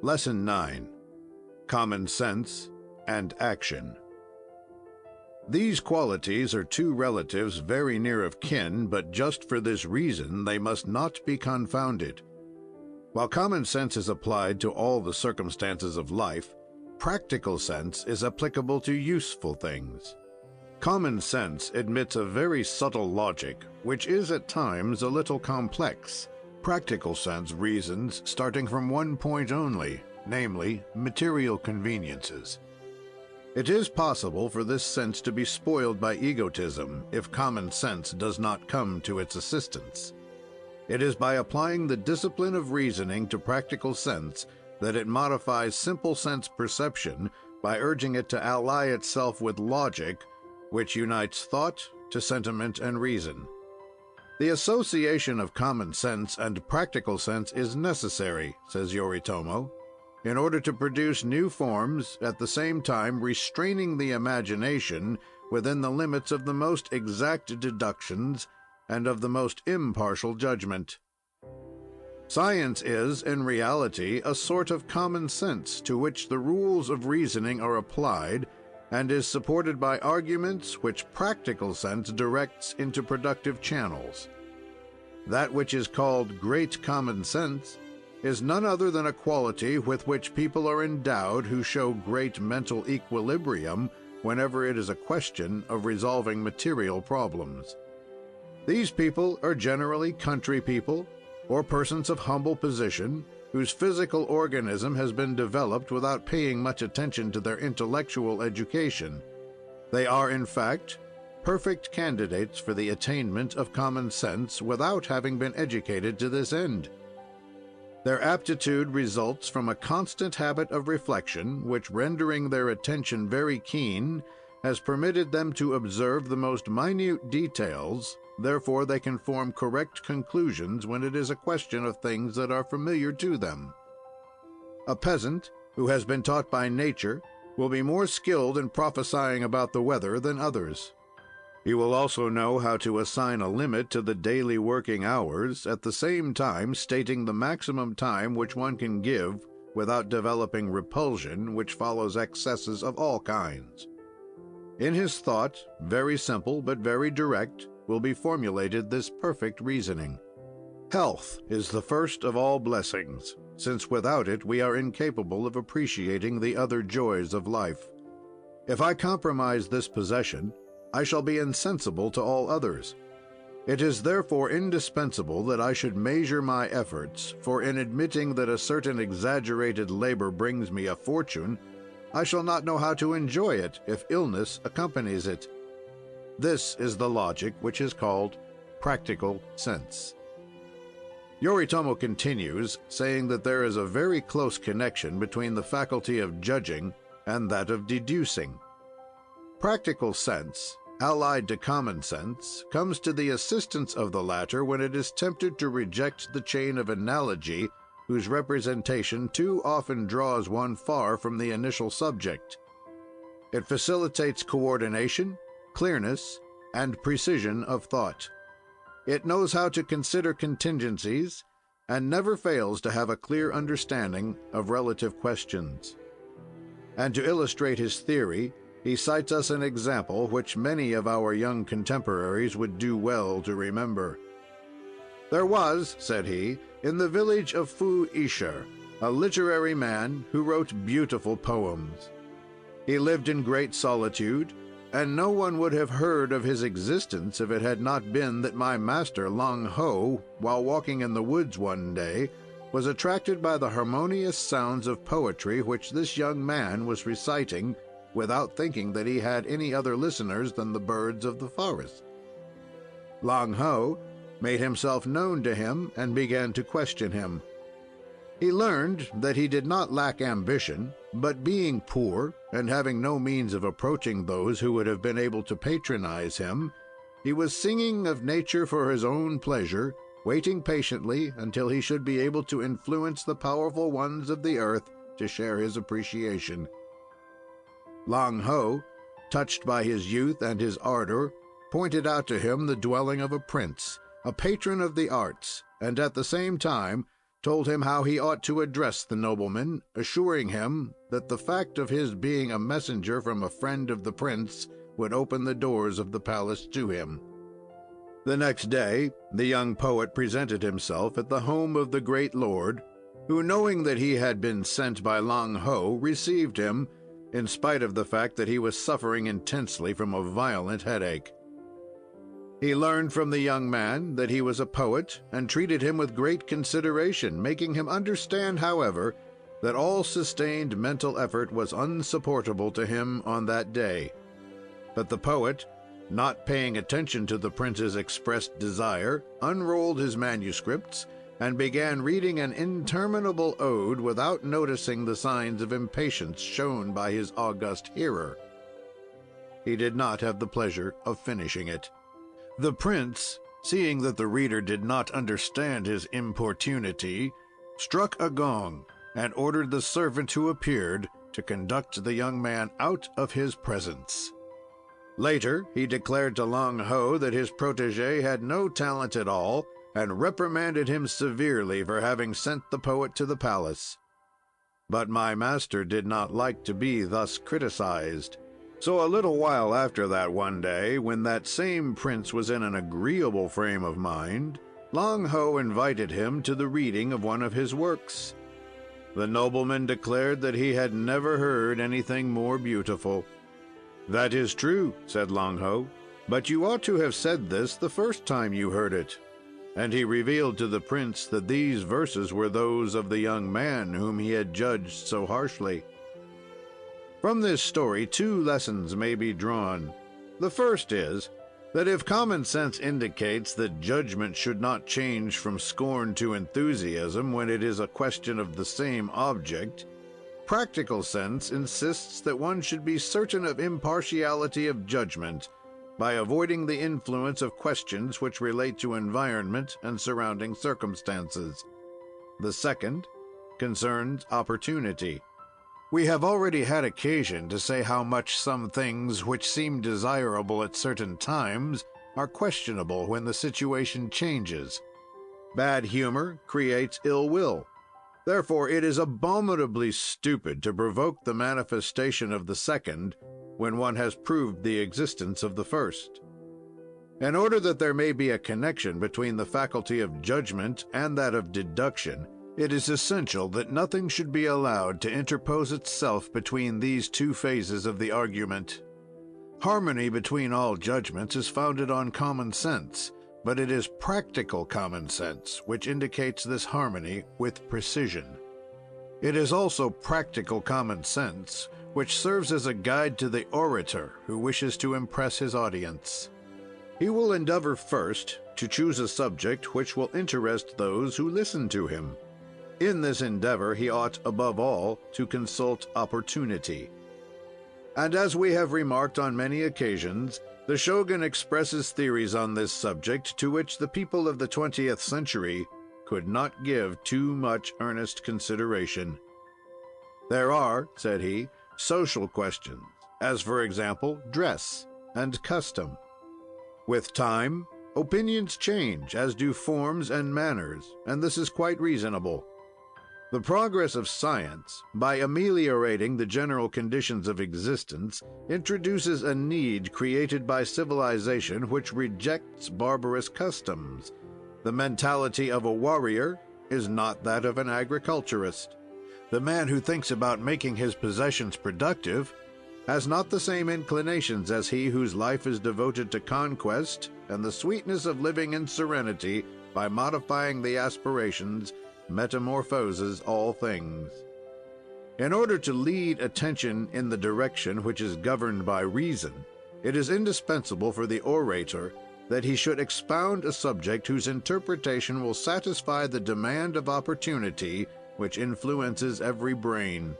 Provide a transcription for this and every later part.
Lesson 9. Common Sense and Action. These qualities are two relatives very near of kin, but just for this reason they must not be confounded. While common sense is applied to all the circumstances of life, practical sense is applicable to useful things. Common sense admits a very subtle logic, which is at times a little complex. Practical sense reasons starting from one point only, namely, material conveniences. It is possible for this sense to be spoiled by egotism if common sense does not come to its assistance. It is by applying the discipline of reasoning to practical sense that it modifies simple sense perception by urging it to ally itself with logic, which unites thought to sentiment and reason. The association of common sense and practical sense is necessary, says Yoritomo, in order to produce new forms, at the same time restraining the imagination within the limits of the most exact deductions and of the most impartial judgment. Science is, in reality, a sort of common sense to which the rules of reasoning are applied, and is supported by arguments which practical sense directs into productive channels. That which is called great common sense is none other than a quality with which people are endowed who show great mental equilibrium whenever it is a question of resolving material problems. These people are generally country people or persons of humble position whose physical organism has been developed without paying much attention to their intellectual education. They are, in fact, perfect candidates for the attainment of common sense without having been educated to this end. Their aptitude results from a constant habit of reflection, which, rendering their attention very keen, has permitted them to observe the most minute details. Therefore, they can form correct conclusions when it is a question of things that are familiar to them. A peasant who has been taught by nature will be more skilled in prophesying about the weather than others. He will also know how to assign a limit to the daily working hours, at the same time stating the maximum time which one can give without developing repulsion, which follows excesses of all kinds. In his thought, very simple but very direct, will be formulated this perfect reasoning. Health is the first of all blessings, since without it we are incapable of appreciating the other joys of life. If I compromise this possession, I shall be insensible to all others. It is therefore indispensable that I should measure my efforts, for in admitting that a certain exaggerated labor brings me a fortune, I shall not know how to enjoy it if illness accompanies it. This is the logic which is called practical sense. Yoritomo continues, saying that there is a very close connection between the faculty of judging and that of deducing. Practical sense, allied to common sense, comes to the assistance of the latter when it is tempted to reject the chain of analogy whose representation too often draws one far from the initial subject. It facilitates coordination, clearness, and precision of thought. It knows how to consider contingencies and never fails to have a clear understanding of relative questions. And to illustrate his theory, he cites us an example which many of our young contemporaries would do well to remember. There was, said he, in the village of Fu-Isher, a literary man who wrote beautiful poems. He lived in great solitude, and no one would have heard of his existence if it had not been that my master Lang Ho, while walking in the woods one day, was attracted by the harmonious sounds of poetry which this young man was reciting, without thinking that he had any other listeners than the birds of the forest. Lang Ho made himself known to him and began to question him. He learned that he did not lack ambition, but being poor and having no means of approaching those who would have been able to patronize him, he was singing of nature for his own pleasure, waiting patiently until he should be able to influence the powerful ones of the earth to share his appreciation. Lang Ho, touched by his youth and his ardor, pointed out to him the dwelling of a prince, a patron of the arts, and at the same time told him how he ought to address the nobleman, assuring him that the fact of his being a messenger from a friend of the prince would open the doors of the palace to him. The next day the young poet presented himself at the home of the great lord, who, knowing that he had been sent by Lang Ho, received him, in spite of the fact that he was suffering intensely from a violent headache. He learned from the young man that he was a poet, and treated him with great consideration, making him understand, however, that all sustained mental effort was unsupportable to him on that day. But the poet, not paying attention to the prince's expressed desire, unrolled his manuscripts and began reading an interminable ode without noticing the signs of impatience shown by his august hearer. He did not have the pleasure of finishing it. The prince, seeing that the reader did not understand his importunity, struck a gong and ordered the servant who appeared to conduct the young man out of his presence. Later, he declared to Lang Ho that his protege had no talent at all, and reprimanded him severely for having sent the poet to the palace. But my master did not like to be thus criticized. So a little while after that one day, when that same prince was in an agreeable frame of mind, Lang Ho invited him to the reading of one of his works. The nobleman declared that he had never heard anything more beautiful. "That is true," said Lang Ho, "but you ought to have said this the first time you heard it." And he revealed to the prince that these verses were those of the young man whom he had judged so harshly. From this story, 2 lessons may be drawn. The first is that if common sense indicates that judgment should not change from scorn to enthusiasm when it is a question of the same object, practical sense insists that one should be certain of impartiality of judgment by avoiding the influence of questions which relate to environment and surrounding circumstances. The second concerns opportunity. We have already had occasion to say how much some things which seem desirable at certain times are questionable when the situation changes. Bad humor creates ill will. Therefore, it is abominably stupid to provoke the manifestation of the second when one has proved the existence of the first. In order that there may be a connection between the faculty of judgment and that of deduction, it is essential that nothing should be allowed to interpose itself between these 2 phases of the argument. Harmony between all judgments is founded on common sense, but it is practical common sense which indicates this harmony with precision. It is also practical common sense which serves as a guide to the orator who wishes to impress his audience. He will endeavor first to choose a subject which will interest those who listen to him. In this endeavor, he ought, above all, to consult opportunity. And as we have remarked on many occasions, the Shogun expresses theories on this subject to which the people of the 20th century could not give too much earnest consideration. There are, said he, social questions, as, for example, dress and custom. With time, opinions change, as do forms and manners, and this is quite reasonable. The progress of science, by ameliorating the general conditions of existence, introduces a need created by civilization which rejects barbarous customs. The mentality of a warrior is not that of an agriculturist. The man who thinks about making his possessions productive has not the same inclinations as he whose life is devoted to conquest and the sweetness of living in serenity by modifying the aspirations metamorphoses all things. In order to lead attention in the direction which is governed by reason, it is indispensable for the orator that he should expound a subject whose interpretation will satisfy the demand of opportunity which influences every brain.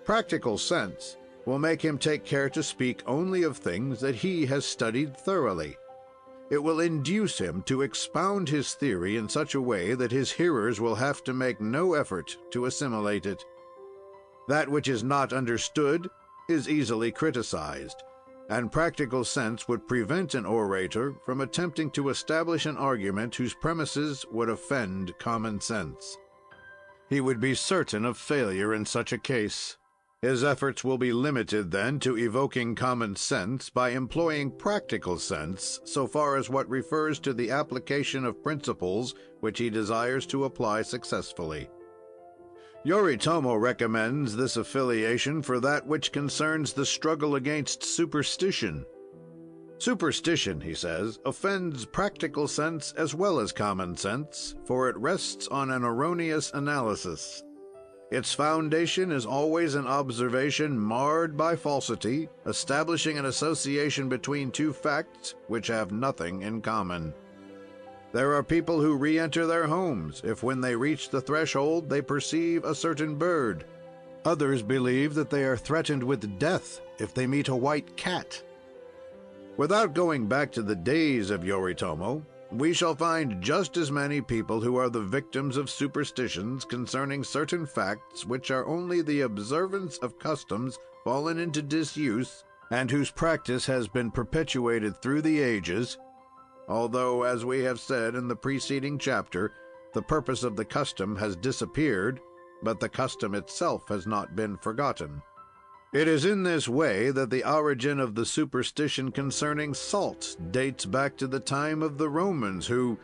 Practical sense will make him take care to speak only of things that he has studied thoroughly. It will induce him to expound his theory in such a way that his hearers will have to make no effort to assimilate it. That which is not understood is easily criticized. and practical sense would prevent an orator from attempting to establish an argument whose premises would offend common sense. He would be certain of failure in such a case. His efforts will be limited, then, to evoking common sense by employing practical sense so far as what refers to the application of principles which he desires to apply successfully. Yoritomo recommends this affiliation for that which concerns the struggle against superstition. Superstition, he says, offends practical sense as well as common sense, for it rests on an erroneous analysis. Its foundation is always an observation marred by falsity, establishing an association between two facts which have nothing in common. There are people who re-enter their homes if when they reach the threshold they perceive a certain bird. Others believe that they are threatened with death if they meet a white cat. Without going back to the days of Yoritomo, we shall find just as many people who are the victims of superstitions concerning certain facts which are only the observance of customs fallen into disuse and whose practice has been perpetuated through the ages, although, as we have said in the preceding chapter, the purpose of the custom has disappeared, but the custom itself has not been forgotten. It is in this way that the origin of the superstition concerning salt dates back to the time of the Romans, who,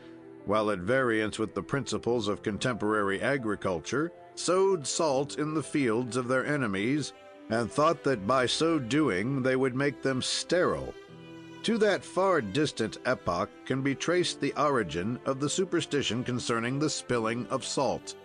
while at variance with the principles of contemporary agriculture, sowed salt in the fields of their enemies, and thought that by so doing they would make them sterile. To that far distant epoch can be traced the origin of the superstition concerning the spilling of salt.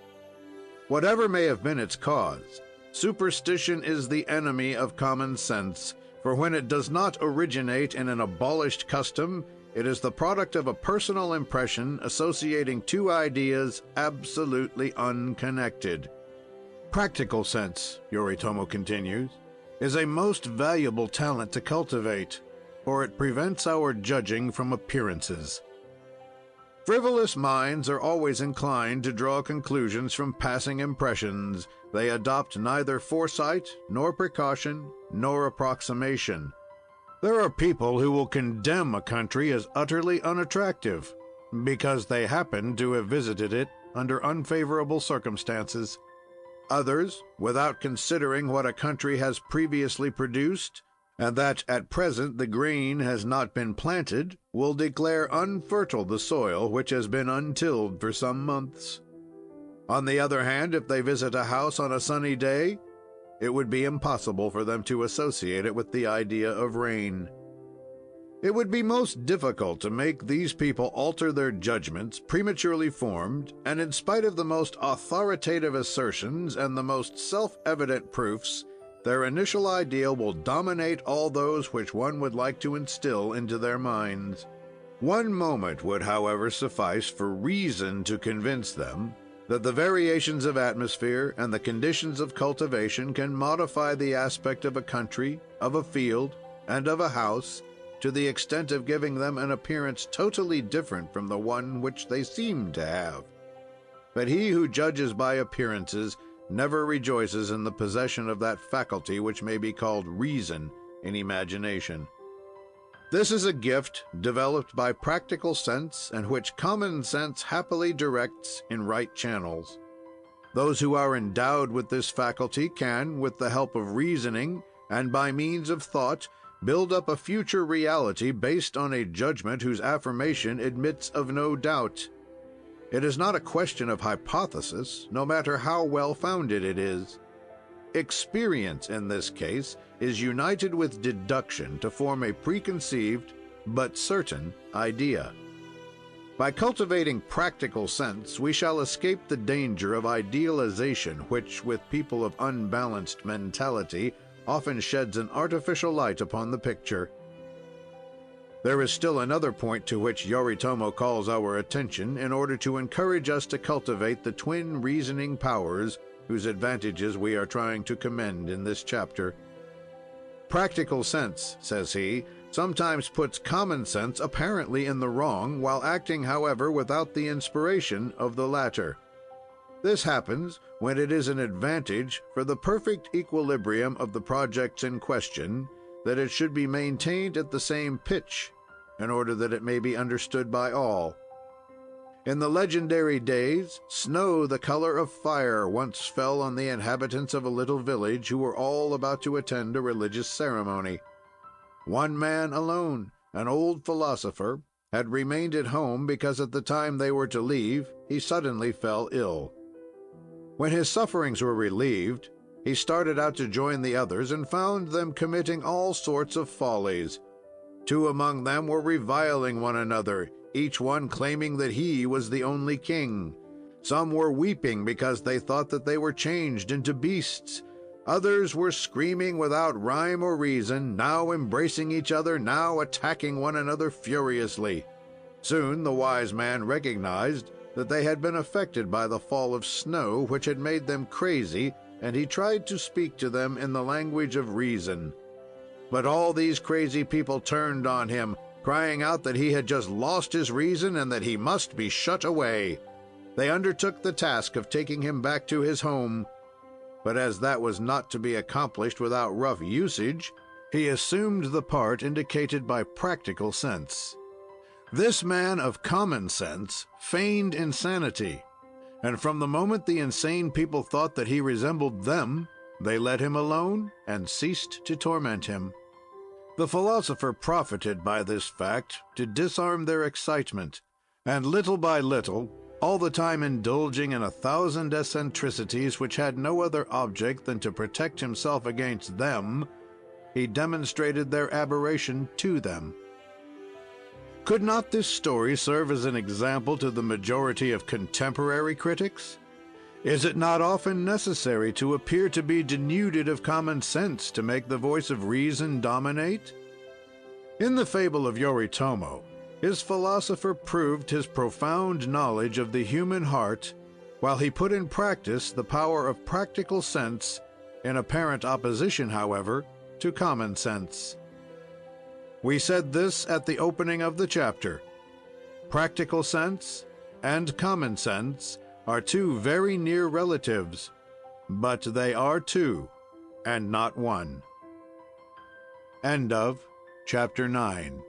Whatever may have been its cause, superstition is the enemy of common sense, for when it does not originate in an abolished custom, it is the product of a personal impression associating two ideas absolutely unconnected. Practical sense, Yoritomo continues, is a most valuable talent to cultivate, for it prevents our judging from appearances. Frivolous minds are always inclined to draw conclusions from passing impressions. They adopt neither foresight, nor precaution, nor approximation. There are people who will condemn a country as utterly unattractive because they happen to have visited it under unfavorable circumstances. Others, without considering what a country has previously produced, and that at present the grain has not been planted, will declare unfertile the soil which has been untilled for some months. On the other hand, if they visit a house on a sunny day, it would be impossible for them to associate it with the idea of rain. It would be most difficult to make these people alter their judgments, prematurely formed, and in spite of the most authoritative assertions and the most self-evident proofs, their initial idea will dominate all those which one would like to instill into their minds. One moment would, however, suffice for reason to convince them that the variations of atmosphere and the conditions of cultivation can modify the aspect of a country, of a field, and of a house to the extent of giving them an appearance totally different from the one which they seem to have. But he who judges by appearances never rejoices in the possession of that faculty which may be called reason in imagination. This is a gift developed by practical sense and which common sense happily directs in right channels. Those who are endowed with this faculty can, with the help of reasoning and by means of thought, build up a future reality based on a judgment whose affirmation admits of no doubt. It is not a question of hypothesis, no matter how well-founded it is. Experience, in this case, is united with deduction to form a preconceived but certain idea. By cultivating practical sense, we shall escape the danger of idealization, which, with people of unbalanced mentality, often sheds an artificial light upon the picture. There is still another point to which Yoritomo calls our attention in order to encourage us to cultivate the twin reasoning powers whose advantages we are trying to commend in this chapter. Practical sense, says he, sometimes puts common sense apparently in the wrong, while acting, however, without the inspiration of the latter. This happens when it is an advantage for the perfect equilibrium of the projects in question that it should be maintained at the same pitch, in order that it may be understood by all. In the legendary days, snow the color of fire once fell on the inhabitants of a little village who were all about to attend a religious ceremony. One man alone, an old philosopher, had remained at home because at the time they were to leave, he suddenly fell ill. When his sufferings were relieved, he started out to join the others and found them committing all sorts of follies. Two among them were reviling one another, each one claiming that he was the only king. Some were weeping because they thought that they were changed into beasts. Others were screaming without rhyme or reason, now embracing each other, now attacking one another furiously. Soon the wise man recognized that they had been affected by the fall of snow, which had made them crazy, and he tried to speak to them in the language of reason. But all these crazy people turned on him, crying out that he had just lost his reason and that he must be shut away. They undertook the task of taking him back to his home, but as that was not to be accomplished without rough usage, he assumed the part indicated by practical sense. This man of common sense feigned insanity, and from the moment the insane people thought that he resembled them, they let him alone and ceased to torment him. The philosopher profited by this fact to disarm their excitement, and little by little, all the time indulging in 1,000 eccentricities which had no other object than to protect himself against them, he demonstrated their aberration to them. Could not this story serve as an example to the majority of contemporary critics? Is it not often necessary to appear to be denuded of common sense to make the voice of reason dominate? In the fable of Yoritomo, his philosopher proved his profound knowledge of the human heart, while he put in practice the power of practical sense, in apparent opposition, however, to common sense. We said this at the opening of the chapter. Practical sense and common sense are two very near relatives, but they are two and not one. End of chapter 9.